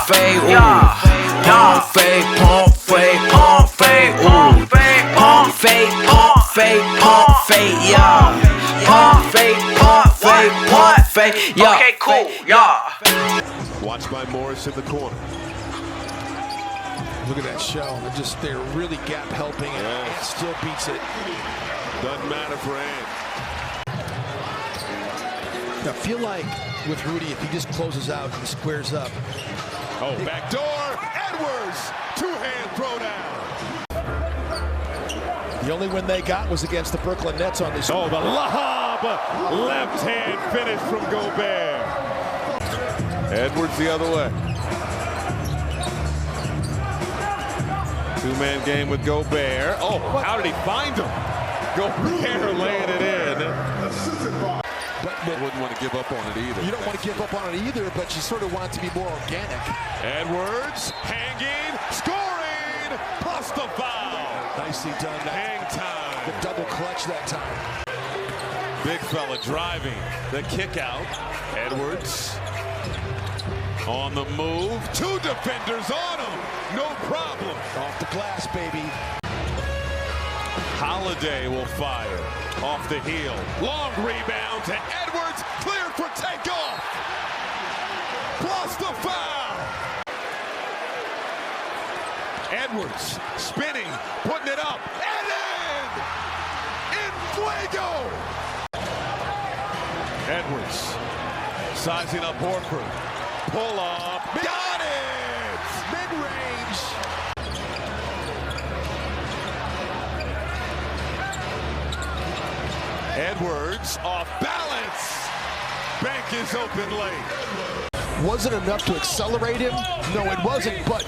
fade, ooh. Pump fake, pump fake, pump fake, ooh. Pump fake, pump fake, pump fake, yeah. Pump fake, pump fake, pump fake, yeah. Okay, cool, yeah. Watched by Morris in the corner. Look at that show. They're really gap helping, and Ant still beats it. Doesn't matter for Ant. I feel like with Rudy, if he just closes out and squares up. Oh, back door. Edwards. Two-hand throwdown. The only win they got was against the Brooklyn Nets on this. Oh, the lob. Left hand finish from Gobert. Edwards the other way. Two-man game with Gobert. Oh, how did he find him? Gobert laying it in. But Wouldn't want to give up on it either. you don't want to give up on it either, but you sort of want it to be more organic. Edwards hanging, scoring, plus the foul. Nicely done. Hang time. The double clutch that time. Big fella driving the kick out. Edwards on the move. Two defenders on him. No problem. Off the glass, baby. Holiday will fire off the heel. Long rebound to Edwards. Cleared for takeoff. Plus the foul. Edwards spinning, putting it up, and in fuego. Edwards sizing up Horford. Pull up. Got it. Mid-range. Edwards off balance. Bank is open late. Wasn't enough to accelerate him. No, it wasn't, but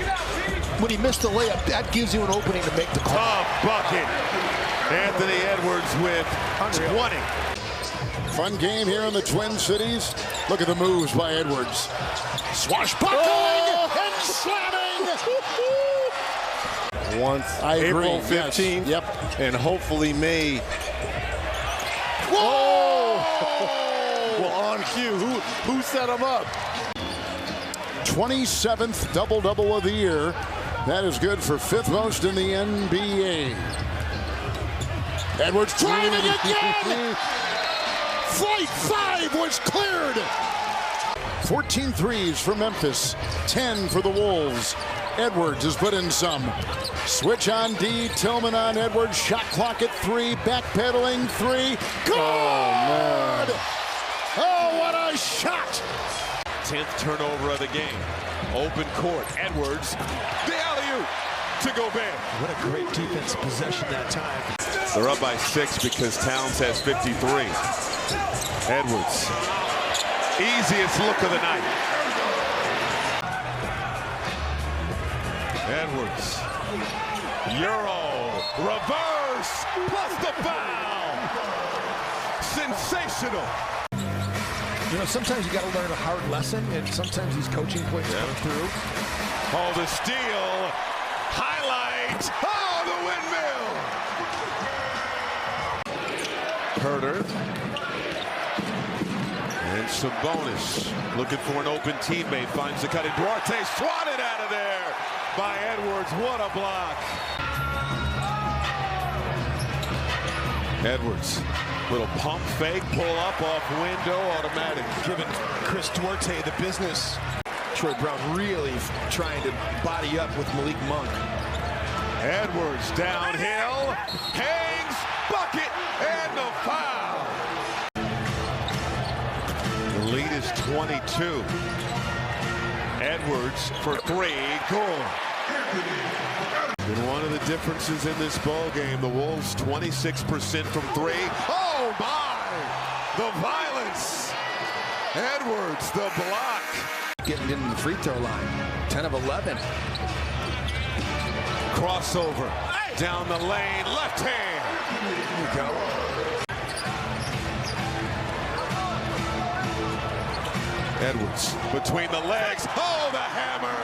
when he missed the layup, that gives you an opening to make the call. Tough bucket. Anthony Edwards with 20. Fun game here in the Twin Cities. Look at the moves by Edwards. Swashbuckling and slamming. Once I agree. April 15th, Yes. Yep. and hopefully May. Whoa! Well, on cue. Who set him up? 27th double-double of the year. That is good for fifth most in the NBA. Edwards driving again! Flight 5 was cleared! 14 threes for Memphis, 10 for the Wolves. Edwards has put in some. Switch on D, Tillman on Edwards, shot clock at 3, backpedaling 3. Good! Oh, what a shot! 10th turnover of the game. Open court. Edwards. The alley-oop to Gobert. What a great defense possession that time. They're up by 6 because Towns has 53. Edwards. Easiest look of the night. Edwards. Euro. Reverse. Plus the foul. Sensational. You know, sometimes you got to learn a hard lesson, and sometimes these coaching points come through. Oh, the steal. Highlight. Oh, the windmill. Herter. And Sabonis looking for an open teammate. Finds the cutting. Duarte swatted out of there by Edwards. What a block. Edwards. Little pump fake. Pull up off window. Automatic. Giving Chris Duarte the business. Troy Brown really trying to body up with Malik Monk. Edwards downhill. Hangs. Bucket. And the foul. The lead is 22. Edwards for 3. Goal. And one of the differences in this ball game, the Wolves 26% from 3. Oh my! The violence. Edwards, the block. Getting into the free throw line. 10 of 11. Crossover. Down the lane. Left hand. There you go. Edwards between the legs. Oh, the hammer.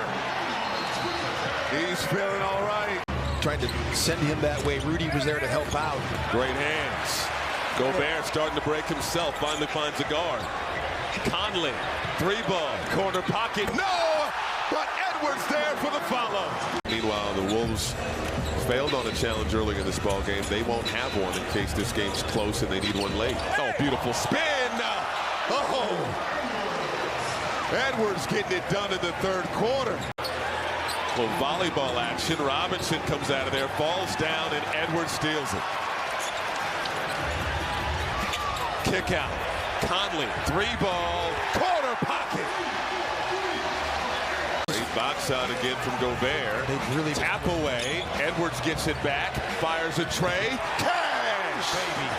He's feeling all right. Trying to send him that way. Rudy was there to help out. Great hands. Gobert starting to break himself. Finally finds a guard. Conley. 3 ball. Corner pocket. No! But Edwards Edwards there for the follow. Meanwhile, the Wolves failed on a challenge earlier in this ball game. They won't have one in case this game's close and they need one late. Oh, beautiful spin. Oh, Edwards getting it done in the third quarter. Well, volleyball action. Robinson comes out of there, falls down, and Edwards steals it. Kick out. Conley, 3-ball, corner pocket. Great box out again from Gobert. They really tap away. Edwards gets it back, fires a tray. Cash! Baby.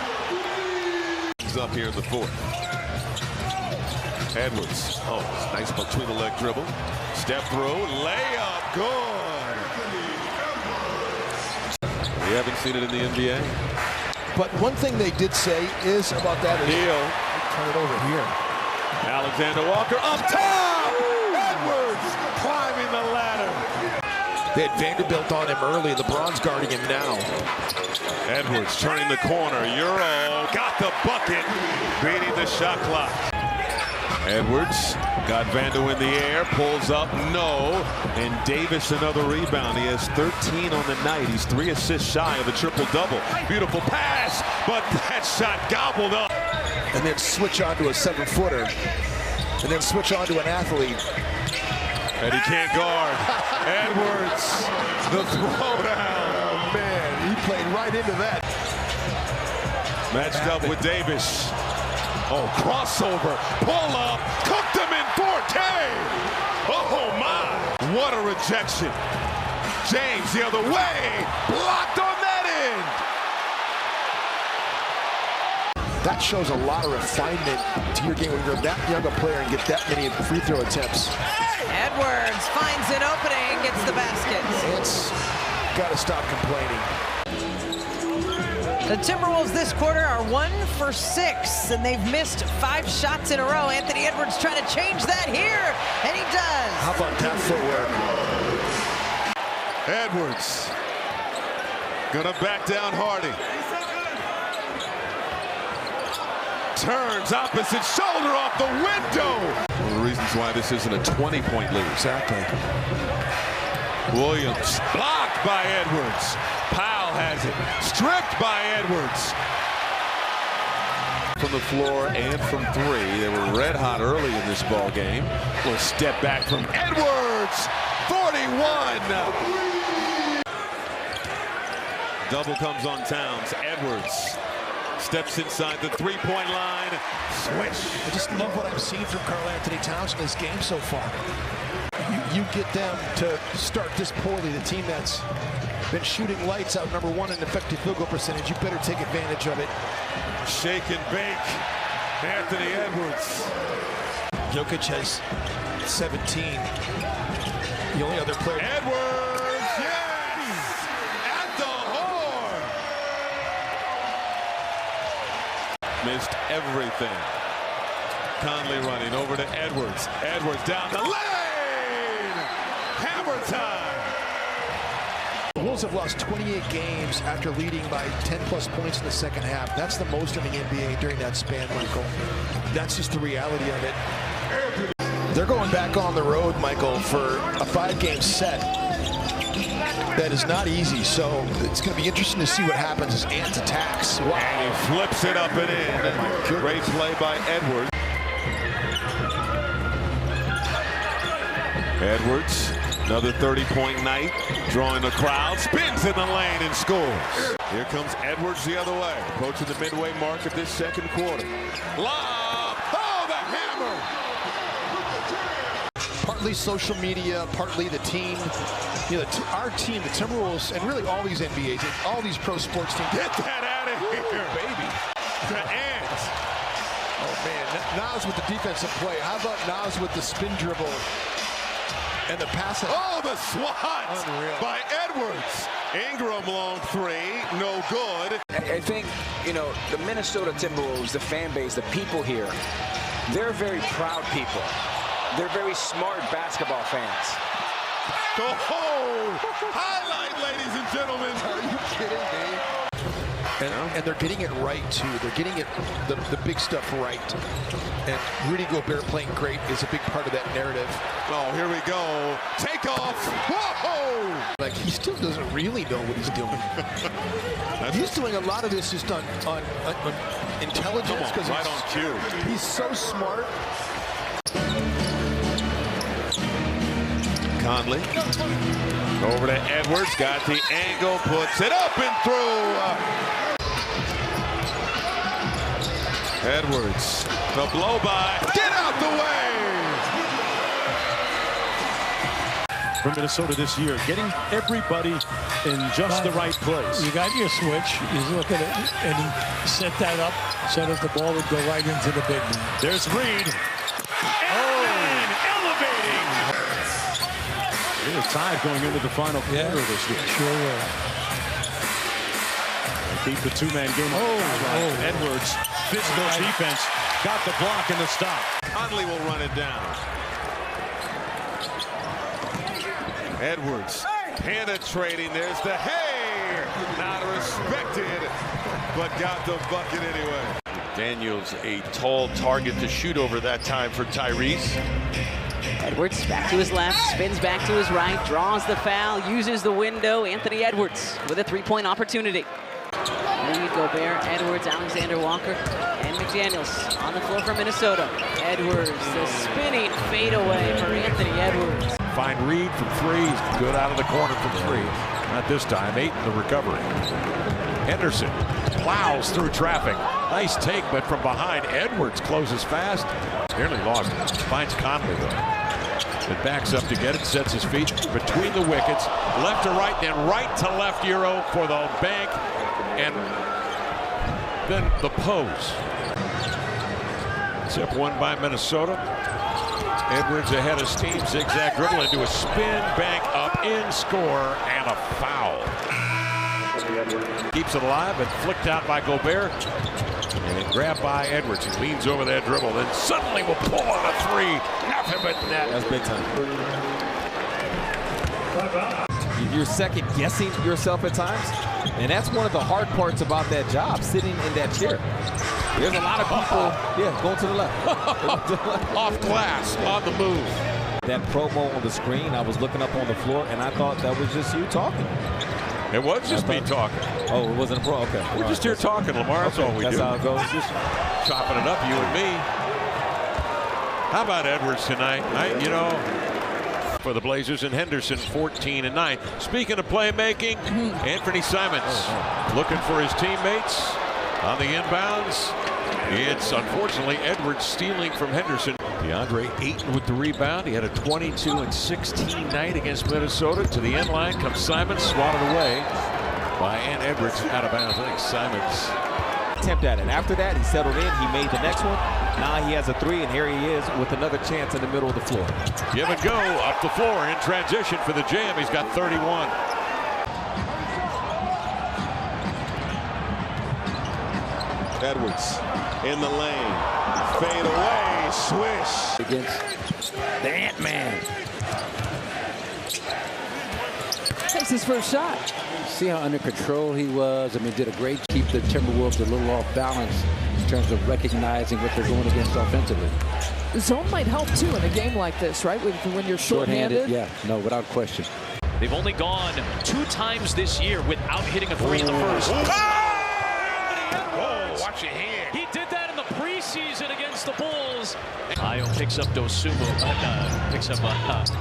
He's up here in the fourth. Edwards. Oh, nice between the leg dribble. Step through, layup, good. We haven't seen it in the NBA. But one thing they did say is about that is Neal. Turn it over here. Alexander Walker up top. Edwards climbing the ladder. They had Vanderbilt on him early. LeBron's guarding him now. Edwards turning the corner. Euro got the bucket, beating the shot clock. Edwards got Vando in the air, pulls up, no, and Davis another rebound. He has 13 on the night. He's 3 assists shy of a triple-double. Beautiful pass, but that shot gobbled up. And then switch on to a 7-footer. And then switch on to an athlete. And he can't guard. Edwards, the throwdown. Oh, man, he played right into that. Matched up with Davis. Oh, crossover, pull up, cooked him in 4K. Oh, my. What a rejection. James the other way, blocked on that end. That shows a lot of refinement to your game when you're that young a player and get that many free throw attempts. Edwards finds an opening, gets the basket. It's got to stop complaining. The Timberwolves this quarter are 1 for 6, and they've missed 5 shots in a row. Anthony Edwards trying to change that here, and he does. How about that footwork? Edwards gonna back down Hardy. Turns opposite shoulder off the window. One of the reasons why this isn't a 20-point lead. Exactly. Williams blocked by Edwards. Powell has it. Stripped by Edwards. From the floor and from 3. They were red hot early in this ball game. A little step back from Edwards. 41. Double comes on Towns. Edwards steps inside the 3-point line. Swish. I just love what I'm seeing from Karl Anthony Towns in this game so far. You get them to start this poorly, the team that's been shooting lights out, number 1 in effective field goal percentage. You better take advantage of it. Shake and bake. Anthony Edwards. Jokic has 17. The only other player. Edwards, yes! At the horn! Missed everything. Conley running over to Edwards. Edwards down the lane! Hammer time! The Wolves have lost 28 games after leading by 10-plus points in the second half. That's the most in the NBA during that span, Michael. That's just the reality of it. They're going back on the road, Michael, for a 5-game set. That is not easy, so it's going to be interesting to see what happens as Ant attacks. Wow. And he flips it up and in. Great play by Edwards. Edwards, another 30-point night, drawing the crowd, spins in the lane and scores. Here comes Edwards the other way, approaching the midway mark of this second quarter. Lob! Oh, the hammer! Partly social media, partly the team. You know, our team, the Timberwolves, and really all these NBA teams, all these pro sports teams. Get that out of here, baby! To Ant. Oh, man, Nas with the defensive play. How about Nas with the spin dribble? And the pass. Oh, the swat Unreal. By Edwards. Ingram long 3, no good. I think, you know, the Minnesota Timberwolves, the fan base, the people here, they're very proud people. They're very smart basketball fans. Oh, highlight, ladies and gentlemen. Are you kidding me? And they're getting it right, too. They're getting it the big stuff right. And Rudy Gobert playing great is a big part of that narrative. Oh, here we go. Take off. Whoa! Like, he still doesn't really know what he's doing. He's doing a lot of this just on intelligence. Come on, right on cue. He's so smart. Conley over to Edwards, got the angle, puts it up and through. Edwards, the blow by, get out the way. From Minnesota this year, getting everybody in just the right place. You got your switch. He's looking at it, and he set that up so that the ball would go right into the big man. There's Reed. They're tied going into the final quarter this year. Sure will. Beat the two-man game. Edwards, physical defense, got the block and the stop. Conley will run it down. Edwards penetrating. There's the not respected, but got the bucket anyway. Daniels, a tall target to shoot over that time for Tyrese. Edwards back to his left, spins back to his right, draws the foul, uses the window. Anthony Edwards with a three-point opportunity. Reed, Gobert, Edwards, Alexander Walker, and McDaniels on the floor for Minnesota. Edwards, the spinning fadeaway for Anthony Edwards. Find Reed from three. He's good out of the corner from three. Not this time. 8 in the recovery. Henderson plows through traffic. Nice take, but from behind. Edwards closes fast. Nearly lost it. Finds Conley, though. It backs up to get it, sets his feet between the wickets. Left to right, then right to left Euro for the bank. And then the pose. Tip one by Minnesota. Edwards ahead of steam, zigzag dribble into a spin, bank up, in, score, and a foul. Keeps it alive and flicked out by Gobert. And grabbed by Edwards. He leans over that dribble, then suddenly will pull on a three. Nothing but net. That's big time. You're second guessing yourself at times. And that's one of the hard parts about that job, sitting in that chair. There's a lot of people, going to the left. Off glass, on the move. That promo on the screen, I was looking up on the floor, and I thought that was just you talking. It was just me talking. Oh, it wasn't a pro? Okay. We're just here talking, Lamar. That's all we do. That's how it goes. Just chopping it up, you and me. How about Edwards tonight? For the Blazers and Henderson, 14 and 9. Speaking of playmaking, Anthony Simons looking for his teammates on the inbounds. It's unfortunately Edwards stealing from Henderson. DeAndre Ayton with the rebound. He had a 22-16 night against Minnesota. To the end line comes Simons, swatted away by Edwards out of bounds. I think Simons attempt at it. After that, he settled in. He made the next one. Now he has a three, and here he is with another chance in the middle of the floor. Give and go up the floor in transition for the Jam. He's got 31. Edwards in the lane. Fade away. Swish. Against the Ant-Man. Takes his first shot. See how under control he was. I mean, did a great keep the Timberwolves a little off balance in terms of recognizing what they're going against offensively. The zone might help, too, in a game like this, right? When you're short-handed. Yeah, no, without question. They've only gone 2 times this year without hitting a three in the first. Oh, watch your hand. He did that in the preseason against the Bulls. Ayo picks up Dosunmu, picks up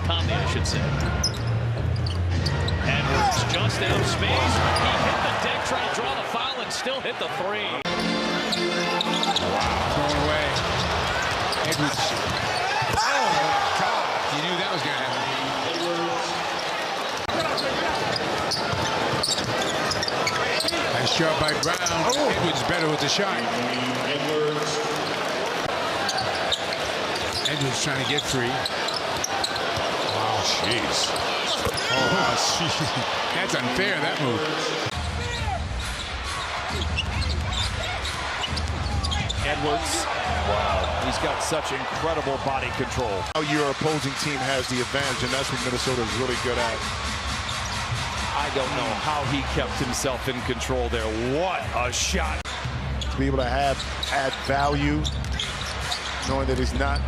Conley, I should say. Edwards just out of space. He hit the deck, trying to draw the foul, and still hit the three. Wow. Thrown away. Edwards. Oh, God. You knew that was going to happen. Nice shot by Brown. Edwards better with the shot. Edwards trying to get free. Wow, jeez. Oh, jeez. That's unfair, that move. Edwards. Wow. He's got such incredible body control. Your opposing team has the advantage, and that's what Minnesota is really good at. I don't know how he kept himself in control there. What a shot. To be able to add value, knowing that he's not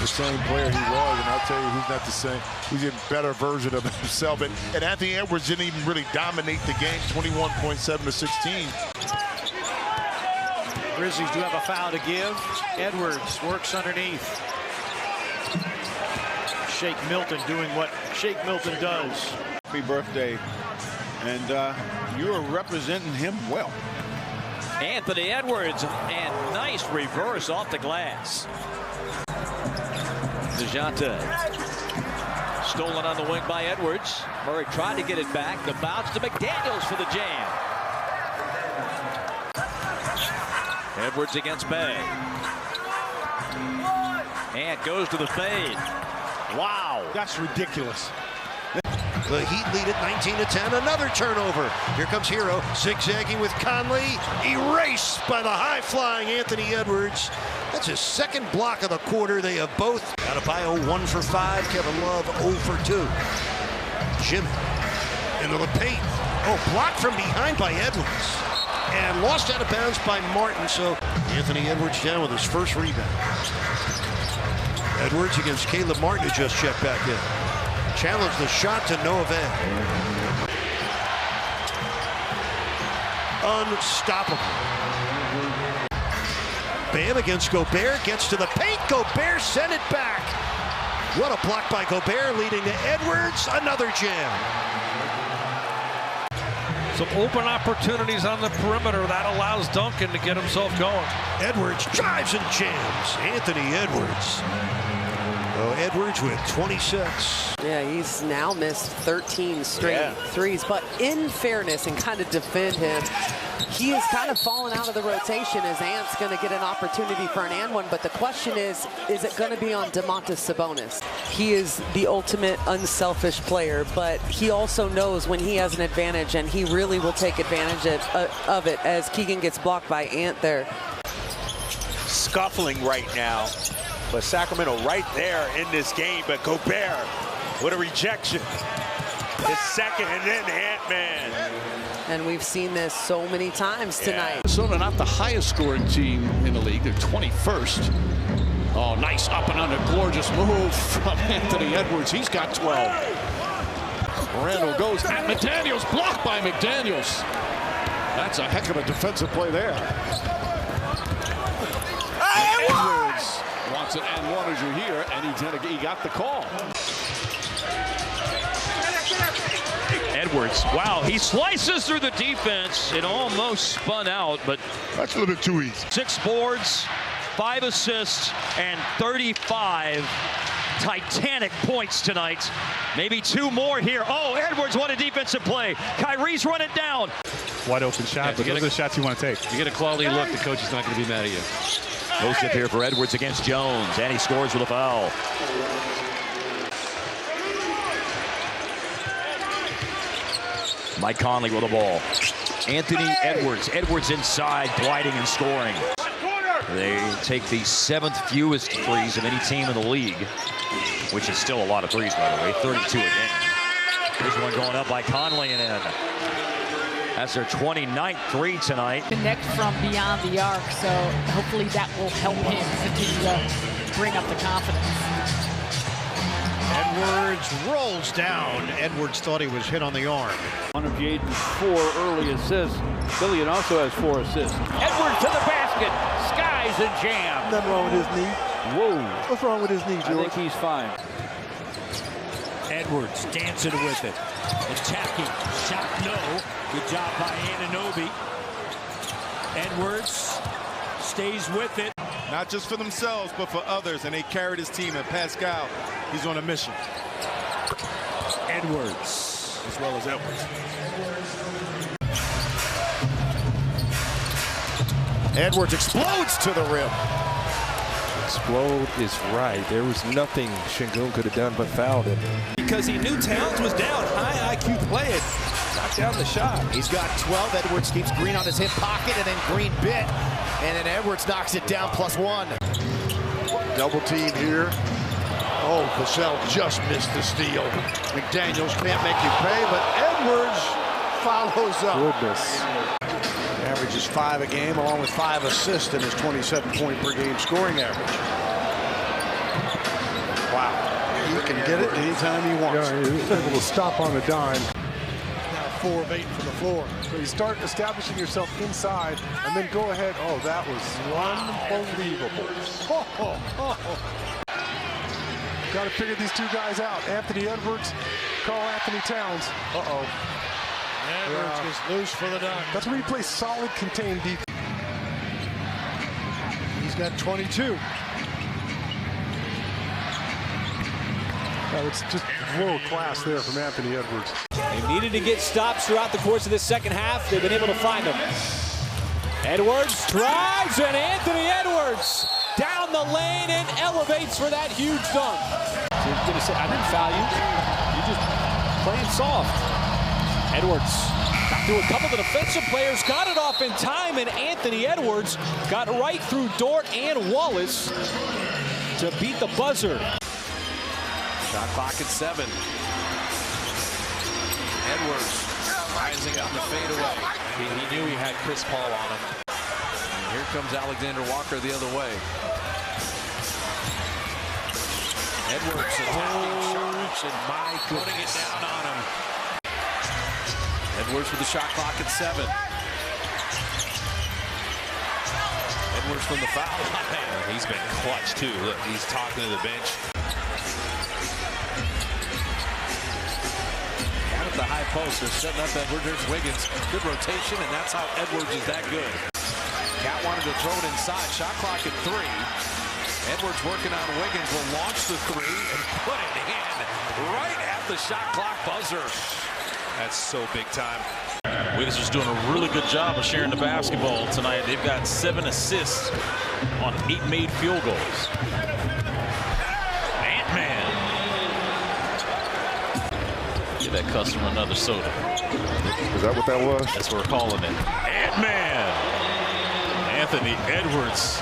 the same player he was, and I'll tell you who's not the same. He's a better version of himself. And Anthony Edwards didn't even really dominate the game, 21.7 to 16. Grizzlies do have a foul to give. Edwards works underneath. Shake Milton doing what Shake Milton does. Happy birthday. And you are representing him well. Anthony Edwards, and nice reverse off the glass. DeJounte. Stolen on the wing by Edwards. Murray tried to get it back. The bounce to McDaniels for the jam. Edwards against Bay. And goes to the fade. Wow. That's ridiculous. The Heat lead at 19-10. Another turnover. Here comes Hero, zigzagging with Conley. Erased by the high-flying Anthony Edwards. That's his second block of the quarter. They have both. Adebayo 1 for 5. Kevin Love 0 for 2. Jimmy into the paint. Oh, blocked from behind by Edwards. And lost out of bounds by Martin. So Anthony Edwards down with his first rebound. Edwards against Caleb Martin, who just checked back in. Challenged the shot to no avail. Unstoppable. Bam against Gobert, gets to the paint. Gobert sent it back. What a block by Gobert, leading to Edwards. Another jam. Some open opportunities on the perimeter. That allows Duncan to get himself going. Edwards drives and jams. Anthony Edwards. Oh, Edwards with 26. Yeah, he's now missed 13 straight threes. But in fairness, and kind of defend him, he has kind of fallen out of the rotation as Ant's going to get an opportunity for an and one. But the question is it going to be on Domantas Sabonis? He is the ultimate unselfish player, but he also knows when he has an advantage, and he really will take advantage of it as Keegan gets blocked by Ant there. Scuffling right now. But Sacramento right there in this game. But Gobert with a rejection. His second, and then Ant-Man. And we've seen this so many times tonight. Minnesota not the highest scoring team in the league. They're 21st. Oh, nice up and under. Gorgeous move from Anthony Edwards. He's got 12. Randall goes at McDaniels. Blocked by McDaniels. That's a heck of a defensive play there. Edwards wants it and one as you hear, and he got the call. Edwards, wow, he slices through the defense. It almost spun out, but that's a little bit too easy. 6 boards, 5 assists, and 35 Titanic points tonight. Maybe 2 more here. Oh, Edwards, what a defensive play. Kyrie's run it down. Wide open shot, but those are the shots you want to take. You get a quality look, the coach is not going to be mad at you. Post up here for Edwards against Jones, and he scores with a foul. Mike Conley with the ball. Anthony Edwards. Edwards inside, gliding and scoring. They take the 7th fewest threes of any team in the league, which is still a lot of threes, by the way. 32 a game. Here's one going up by Conley and in. That's their 29th three tonight. Connect from beyond the arc, so hopefully that will help him continue to bring up the confidence. Edwards rolls down. Edwards thought he was hit on the arm. One of Jaden's 4 early assists. Billion also has 4 assists. Edwards to the basket. Skies and jam. Nothing wrong with his knee. Whoa. What's wrong with his knee, George? I think he's fine. Edwards dancing with it. Attacking. Shot no. Good job by Anunoby. Edwards stays with it. Not just for themselves, but for others, and they carried his team. And Pascal, he's on a mission. Edwards. As well as Edwards. Edwards explodes to the rim. Explode is right. There was nothing Şengün could have done but fouled him. Because he knew Towns was down. High IQ play it. Knocked down the shot. He's got 12. Edwards keeps Green on his hip pocket, and then Green bit. And then Edwards knocks it down +1. Double team here Oh, Vassell just missed the steal. McDaniels can't make you pay, but Edwards follows up. Goodness. Averages 5 a game, along with 5 assists in his 27-point per game scoring average. Wow. He can get it anytime he wants. Yeah, he's able to stop on a dime. Now 4 of 8 from the floor. So you start establishing yourself inside and then go ahead. Oh, that was unbelievable. Got to figure these two guys out. Anthony Edwards, Karl Anthony Towns. Edwards is loose for the dunk. That's where you play solid contained defense. He's got 22. It's just world class there from Anthony Edwards. They needed to get stops throughout the course of this second half. They've been able to find them. Edwards drives, and Anthony Edwards down the lane and elevates for that huge dunk. So he's going to say, I didn't foul you. You're just playing soft. Edwards got through a couple of the defensive players, got it off in time, and Anthony Edwards got right through Dort and Wallace to beat the buzzer. Shot clock at 7. Edwards rising on the fadeaway. He knew he had Chris Paul on him. And here comes Alexander Walker the other way. Edwards attacking shots, and my goodness, putting it down on him. Edwards with the shot clock at 7. Edwards from the foul line. He's been clutch too. Look, he's talking to the bench. Down at the high post, they're setting up Edwards. There's Wiggins. Good rotation, and that's how Edwards is that good. Cat wanted to throw it inside. Shot clock at 3. Edwards working on Wiggins, will launch the 3 and put it in right at the shot clock buzzer. That's so big time. Wiggins is doing a really good job of sharing the basketball tonight. They've got 7 assists on 8 made field goals. Ant-Man. Give that customer another soda. Is that what that was? That's what we're calling it. Ant-Man. Anthony Edwards.